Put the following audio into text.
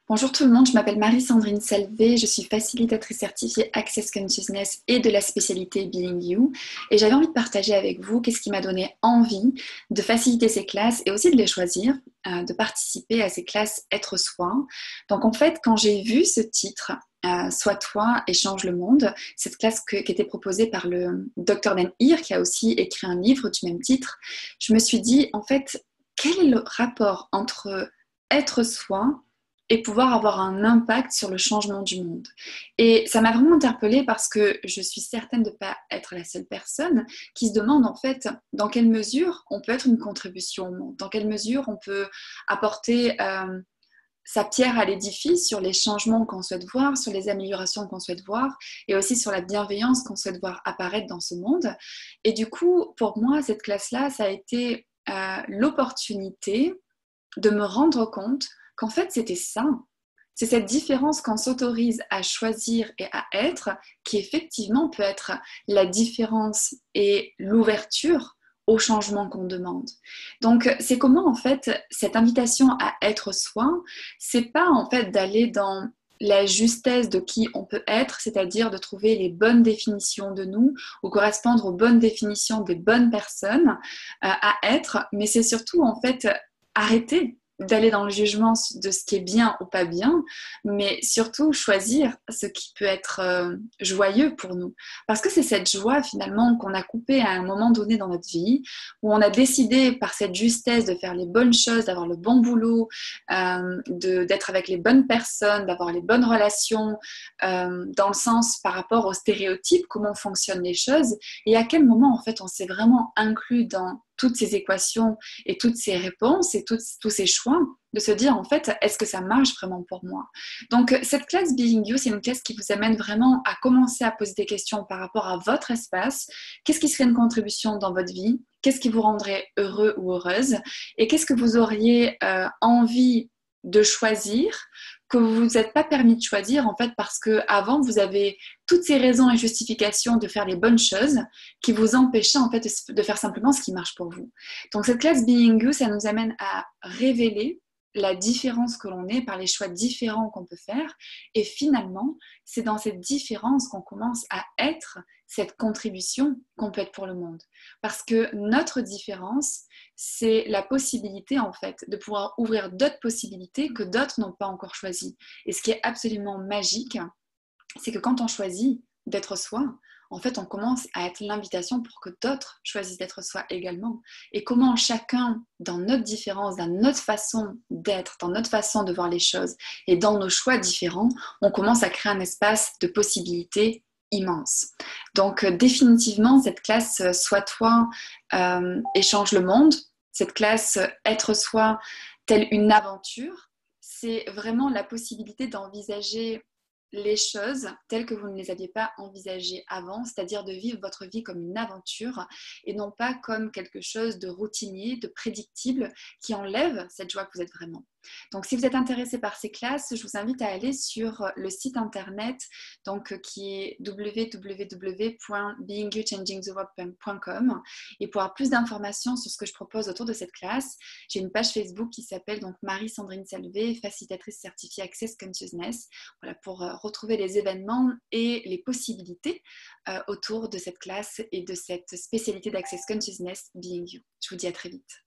Bonjour tout le monde, je m'appelle Marie-Sandrine Salvé, je suis facilitatrice certifiée Access Consciousness et de la spécialité Being You. Et j'avais envie de partager avec vous qu'est-ce qui m'a donné envie de faciliter ces classes et aussi de les choisir, de participer à ces classes Être Soi. Donc en fait, quand j'ai vu ce titre, Sois toi et change le monde, cette classe qui était proposée par le Dr. Dan Heer, qui a aussi écrit un livre du même titre, je me suis dit, en fait, quel est le rapport entre être soi et pouvoir avoir un impact sur le changement du monde. Et ça m'a vraiment interpellée parce que je suis certaine de ne pas être la seule personne qui se demande en fait dans quelle mesure on peut être une contribution au monde, dans quelle mesure on peut apporter sa pierre à l'édifice sur les changements qu'on souhaite voir, sur les améliorations qu'on souhaite voir et aussi sur la bienveillance qu'on souhaite voir apparaître dans ce monde. Et du coup, pour moi, cette classe-là, ça a été l'opportunité de me rendre compte qu'en fait c'était ça. C'est cette différence qu'on s'autorise à choisir et à être qui effectivement peut être la différence et l'ouverture au changement qu'on demande. Donc c'est comment en fait cette invitation à être soi, c'est pas en fait d'aller dans la justesse de qui on peut être, c'est-à-dire de trouver les bonnes définitions de nous ou correspondre aux bonnes définitions des bonnes personnes à être, mais c'est surtout en fait arrêter d'aller dans le jugement de ce qui est bien ou pas bien, mais surtout choisir ce qui peut être joyeux pour nous. Parce que c'est cette joie finalement qu'on a coupée à un moment donné dans notre vie, où on a décidé par cette justesse de faire les bonnes choses, d'avoir le bon boulot, d'être avec les bonnes personnes, d'avoir les bonnes relations, dans le sens par rapport aux stéréotypes, comment fonctionnent les choses, et à quel moment en fait on s'est vraiment inclus dans toutes ces équations et toutes ces réponses et tous ces choix, de se dire en fait, est-ce que ça marche vraiment pour moi? Donc cette classe Being You, c'est une classe qui vous amène vraiment à commencer à poser des questions par rapport à votre espace. Qu'est-ce qui serait une contribution dans votre vie? Qu'est-ce qui vous rendrait heureux ou heureuse? Et qu'est-ce que vous auriez envie de choisir que vous ne vous êtes pas permis de choisir en fait parce que avant vous avez toutes ces raisons et justifications de faire les bonnes choses qui vous empêchaient en fait de faire simplement ce qui marche pour vous. Donc cette classe Being You, ça nous amène à révéler la différence que l'on est par les choix différents qu'on peut faire et finalement c'est dans cette différence qu'on commence à être cette contribution qu'on peut être pour le monde parce que notre différence c'est la possibilité en fait de pouvoir ouvrir d'autres possibilités que d'autres n'ont pas encore choisies. Et ce qui est absolument magique, c'est que quand on choisit d'être soi, en fait, on commence à être l'invitation pour que d'autres choisissent d'être soi également. Et comment chacun, dans notre différence, dans notre façon d'être, dans notre façon de voir les choses et dans nos choix différents, on commence à créer un espace de possibilités immense. Donc définitivement, cette classe Sois toi et change le monde, cette classe Être soi telle une aventure, c'est vraiment la possibilité d'envisager les choses telles que vous ne les aviez pas envisagées avant, c'est-à-dire de vivre votre vie comme une aventure et non pas comme quelque chose de routinier, de prédictible qui enlève cette joie que vous êtes vraiment. Donc si vous êtes intéressé par ces classes, je vous invite à aller sur le site internet donc, qui est www.beingyouchangingtheworld.com et pour avoir plus d'informations sur ce que je propose autour de cette classe, j'ai une page Facebook qui s'appelle donc Marie-Sandrine Salvé, facilitatrice certifiée Access Consciousness, voilà, pour retrouver les événements et les possibilités autour de cette classe et de cette spécialité d'Access Consciousness Being You. Je vous dis à très vite.